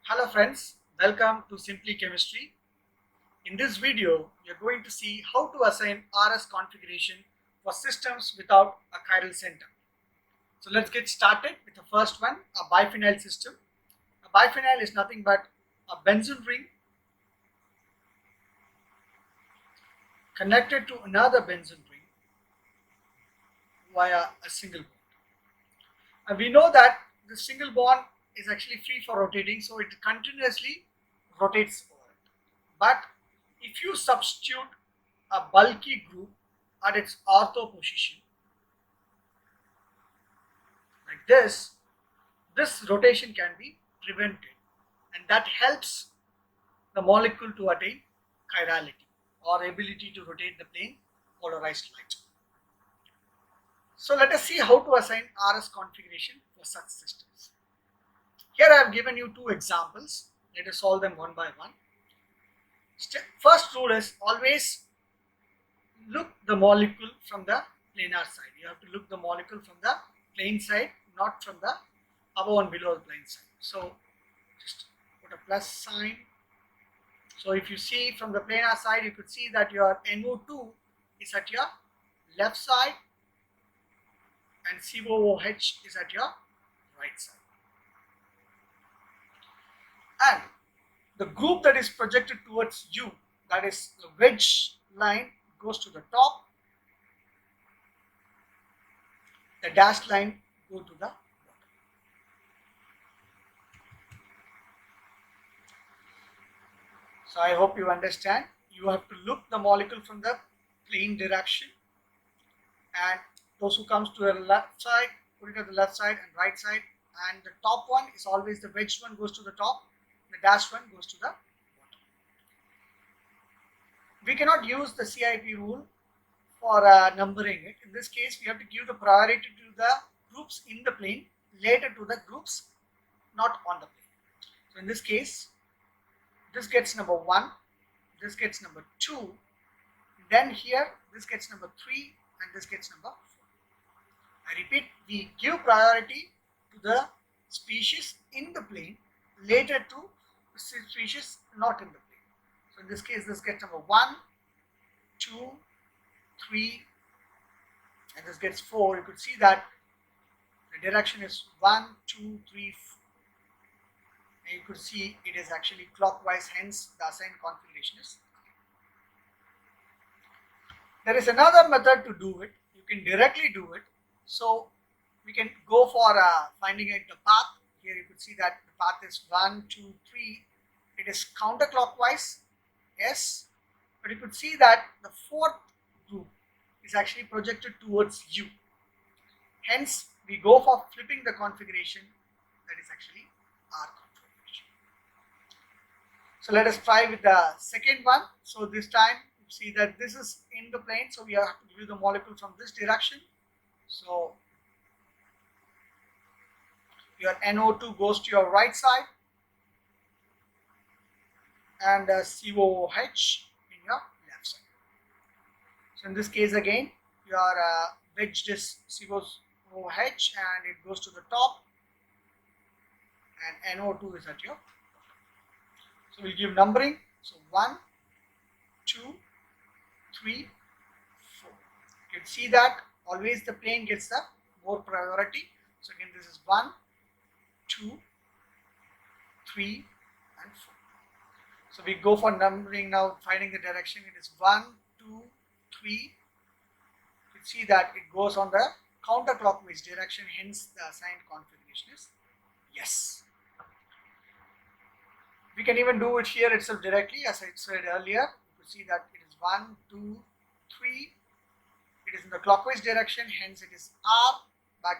Hello friends, welcome to Simply Chemistry. In this video, we are going to see how to assign RS configuration for systems without a chiral center. So let's get started with the first one, a biphenyl system. A biphenyl is nothing but a benzene ring connected to another benzene ring via a single bond. And we know that the single bond is actually free for rotating, so it continuously rotates over it. But if you substitute a bulky group at its ortho position like this rotation can be prevented, and that helps the molecule to attain chirality or ability to rotate the plane polarized light. So let us see how to assign RS configuration for such systems. Here I have given you two examples. Let us solve them one by one. First rule is always look the molecule from the planar side. You have to look the molecule from the plane side, not from the above and below the plane side. So just put a plus sign. So if you see from the planar side, you could see that your NO2 is at your left side and COOH is at your right side. And the group that is projected towards you, that is the wedge line, goes to the top. The dashed line go to the bottom. So I hope you understand. You have to look the molecule from the plane direction, and those who comes to the left side, put it at the left side and right side, and the top one is always the wedged one goes to the top, the dashed one goes to the bottom. We cannot use the CIP rule for numbering it. In this case, we have to give the priority to the groups in the plane, later to the groups not on the plane. So in this case, this gets number 1, this gets number 2, then here this gets number 3, and this gets number 4. I repeat, we give priority to the species in the plane, later to the species not in the plane. So in this case, this gets number 1, 2, 3, and this gets 4. You could see that the direction is 1, 2, 3, 4. And you could see it is actually clockwise, hence the assigned configuration is. There is another method to do it. You can directly do it. So we can go for finding out the path. Here you could see that the path is 1, 2, 3. It is counterclockwise, yes, but you could see that the fourth group is actually projected towards you. Hence, we go for flipping the configuration. That is actually our configuration. So let us try with the second one. So this time, you see that this is in the plane. So we have to view the molecule from this direction. So your NO2 goes to your right side, and COOH in your left side. So in this case again, your wedged is COOH and it goes to the top, and NO2 is at your bottom. So we'll give numbering. So 1, 2, 3, 4. You can see that always the plane gets the more priority. So again, this is 1, 2, 3, and 4. So we go for numbering now, finding the direction. It is 1, 2, 3. You can see that it goes on the counterclockwise direction, hence the assigned configuration is yes. We can even do it here itself directly, as I said earlier. You can see that it is 1, 2, 3. It is in the clockwise direction, hence it is R, but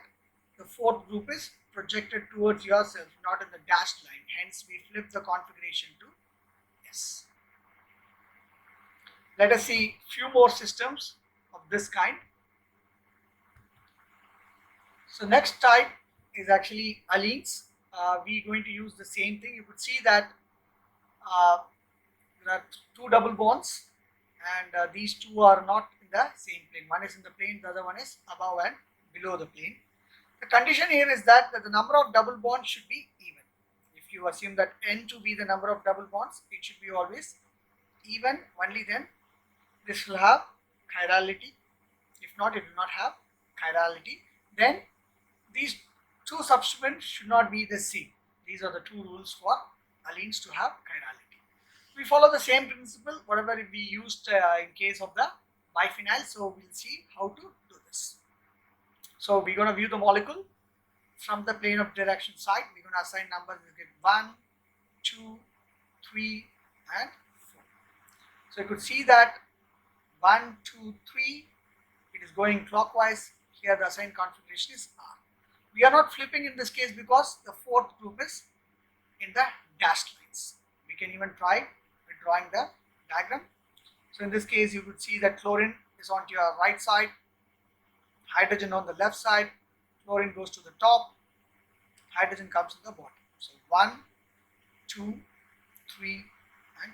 the fourth group is projected towards yourself, not in the dashed line. Hence, we flip the configuration to yes. Let us see few more systems of this kind. So next type is actually allenes. We are going to use the same thing. You could see that there are two double bonds, and these two are not in the same plane. One is in the plane, the other one is above and below the plane. The condition here is that the number of double bonds should be even. If you assume that n to be the number of double bonds, it should be always even. Only then this will have chirality. If not, it will not have chirality. Then these two substituents should not be the same. These are the two rules for allenes to have chirality. We follow the same principle whatever we used in case of the biphenyl. So we'll see how to do this. So we're going to view the molecule from the plane of direction side. We're going to assign numbers. We get 1, 2, 3 and 4. So you could see that 1, 2, 3, it is going clockwise. Here the assigned configuration is R. We are not flipping in this case because the fourth group is in the dashed lines. We can even try with drawing the diagram. So in this case you would see that chlorine is on your right side, hydrogen on the left side, chlorine goes to the top, hydrogen comes to the bottom. So 1, 2, 3 and 4.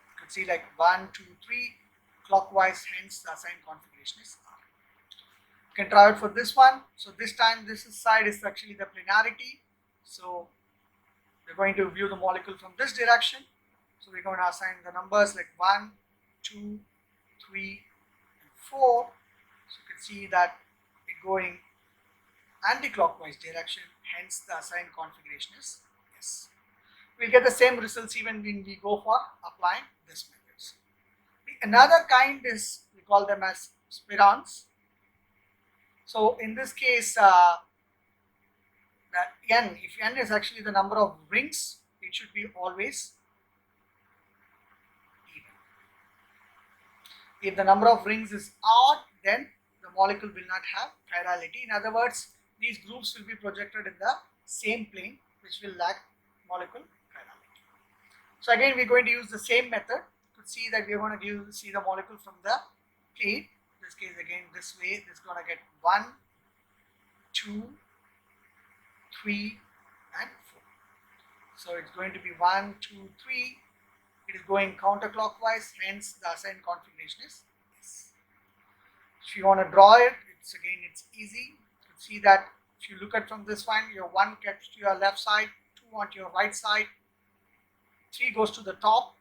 You could see like 1, 2, 3 clockwise, hence the assigned configuration is R. You can try it for this one. So this time this side is actually the planarity. So we're going to view the molecule from this direction. So we're going to assign the numbers like 1, 2, 3 and 4. So you can see that it's going anti-clockwise direction, hence the assigned configuration is S. We'll get the same results even when we go for applying this methods. Another kind is, we call them as spirons. So in this case, the n, if n is actually the number of rings, it should be always even. If the number of rings is odd, then the molecule will not have chirality. In other words, these groups will be projected in the same plane, which will lack molecule chirality. So again, we're going to use the same method to see that we're going to see the molecule from the plane. In this case, again, this way, this is going to get 1, 2, 3 and 4. So it's going to be 1, 2, 3. It is going counterclockwise, hence the assigned configuration is S. If you want to draw it, it's easy. You can see that if you look at from this one, your 1 gets to your left side, 2 on your right side, 3 goes to the top,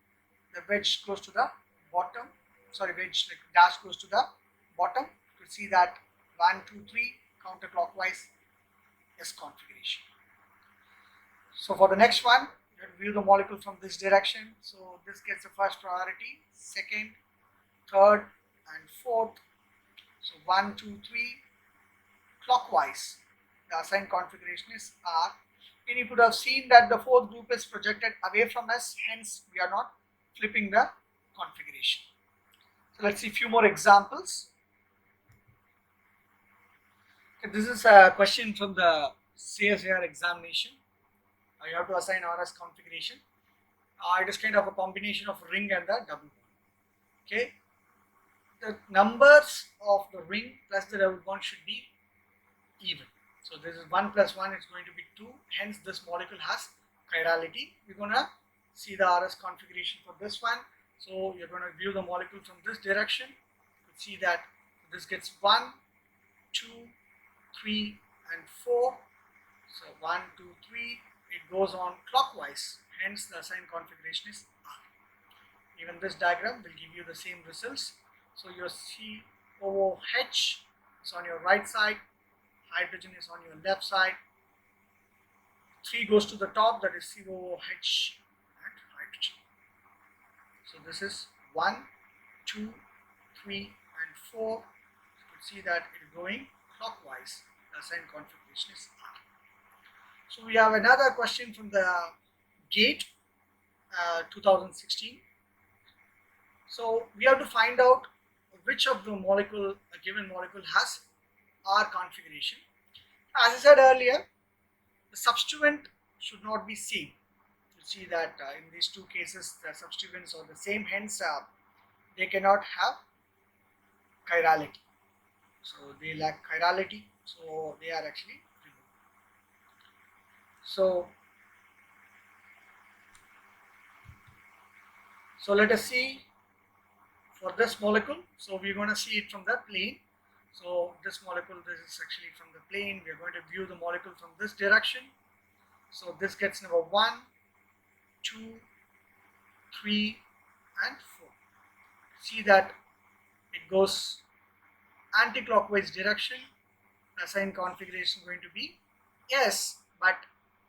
the wedge goes to the bottom. Sorry, wedge like dash goes to the bottom. You can see that 1, 2, 3 counterclockwise S configuration. So for the next one, you have to view the molecule from this direction. So this gets the first priority, second, third and fourth. So 1, 2, 3 clockwise. The assigned configuration is R. And you could have seen that the fourth group is projected away from us, hence we are not flipping the configuration. So let's see a few more examples. Okay, this is a question from the CSIR examination. You have to assign RS configuration. It is kind of a combination of ring and the double bond. Okay, the numbers of the ring plus the double bond should be even. So this is 1 plus 1 is going to be 2. Hence this molecule has chirality. We're going to see the RS configuration for this one. So you're going to view the molecule from this direction. You can see that this gets 1, 2, 3 and 4. So 1, 2, 3. It goes on clockwise. Hence the assigned configuration is R. Even this diagram will give you the same results. So your COOH is on your right side. Hydrogen is on your left side. 3 goes to the top, that is COOH and hydrogen. So this is 1, 2, 3 and 4. You can see that it is going clockwise. The assigned configuration is R. So we have another question from the GATE 2016. So we have to find out which of the molecule, a given molecule has R configuration. As I said earlier, the substituent should not be same. You see that in these two cases the substituents are the same, hence they cannot have chirality. So they lack chirality, so they are actually removed. So let us see for this molecule. So we're going to see it from the plane. So this molecule, this is actually from the plane. We are going to view the molecule from this direction. So this gets number 1, 2, 3 and 4. See that it goes anti-clockwise direction. The assigned configuration is going to be S, but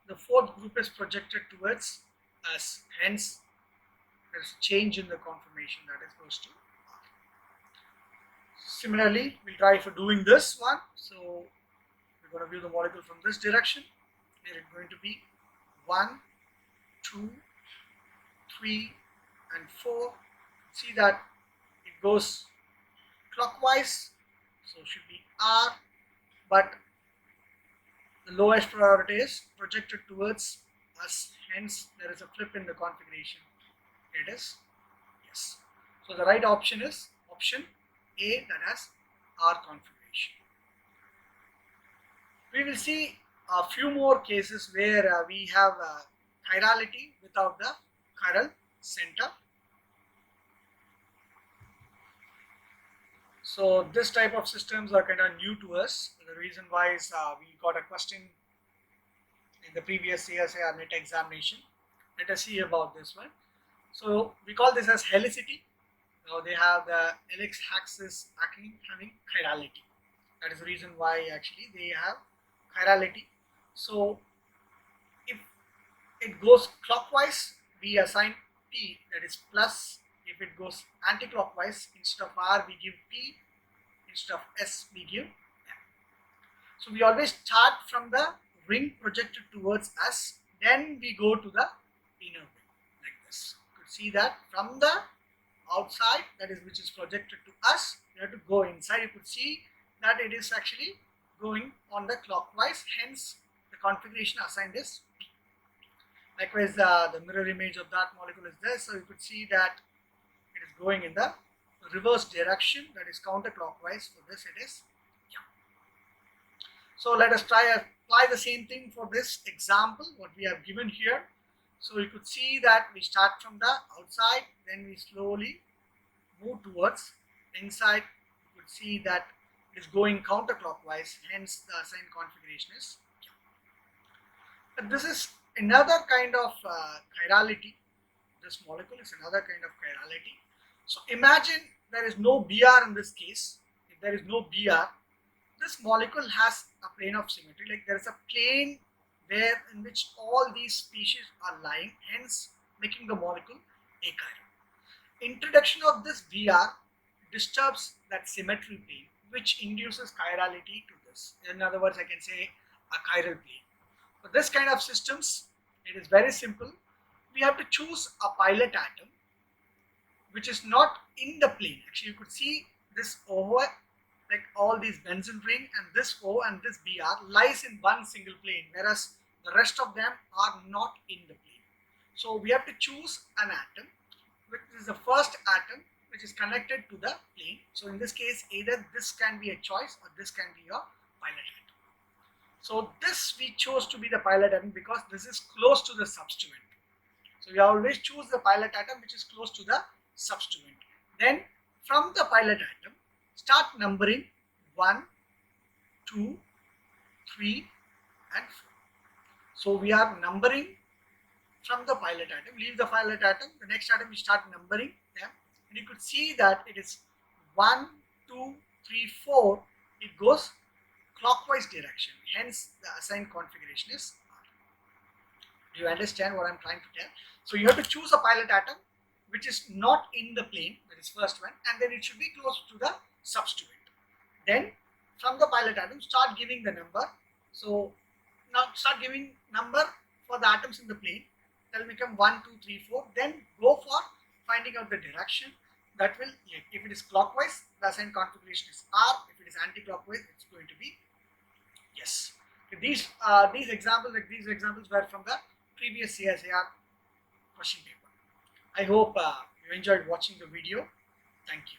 the fourth group is projected towards us. Hence, there is a change in the conformation, that is goes to R. Similarly, we'll try for doing this one. So we're going to view the molecule from this direction. Here it's going to be 1, 2, 3 and 4. See that it goes clockwise, so should be R, but the lowest priority is projected towards us, hence there is a flip in the configuration. It is yes. So the right option is option A, that has R configuration. We will see a few more cases where we have chirality without the chiral center. So this type of systems are kind of new to us. The reason why is we got a question in the previous CSIR NET examination. Let us see about this one. So we call this as helicity. Now they have the helix axis having chirality. That is the reason why actually they have chirality. So if it goes clockwise, we assign P, that is plus. If it goes anti-clockwise, instead of R we give P, instead of S we give M. So we always start from the ring projected towards us, then we go to the inner ring like this. You could see that from the outside, that is which is projected to us, we have to go inside. You could see that it is actually going on the clockwise, hence the configuration assigned is P. Likewise, the mirror image of that molecule is there, so you could see that it is going in the reverse direction, that is counterclockwise. For this it is M. So let us apply the same thing for this example what we have given here. So you could see that we start from the outside, then we slowly move towards inside. You could see that it is going counterclockwise, hence the assigned configuration is M. But this is another kind of chirality. This molecule is another kind of chirality. So imagine there is no Br in this case. If there is no Br, this molecule has a plane of symmetry. Like there is a plane where in which all these species are lying, hence making the molecule achiral. Introduction of this Br disturbs that symmetry plane, which induces chirality to this. In other words, I can say a chiral plane. For this kind of systems, it is very simple. We have to choose a pilot atom which is not in the plane. Actually, you could see this OH, like all these benzene ring, and this O and this Br lies in one single plane, whereas the rest of them are not in the plane. So we have to choose an atom, which is the first atom which is connected to the plane. So in this case, either this can be a choice or this can be your pilot atom. So this we chose to be the pilot atom because this is close to the substituent. So we always choose the pilot atom which is close to the substituent. Then from the pilot atom, start numbering 1, 2, 3 and 4. So we are numbering from the pilot atom. Leave the pilot atom. The next atom we start numbering them, and you could see that it is 1, 2, 3, 4. It goes clockwise direction. Hence the assigned configuration is R. Do you understand what I'm trying to tell? So you have to choose a pilot atom which is not in the plane, that is first one, and then it should be close to the substituent. Then from the pilot atom, start giving the number. So now start giving number for the atoms in the plane. That will become 1, 2, 3, 4. Then go for finding out the direction. That will, if it is clockwise, the assigned configuration is R. If it is anti-clockwise, it's going to be yes. These examples were from the previous CSIR question paper. I hope you enjoyed watching the video. Thank you.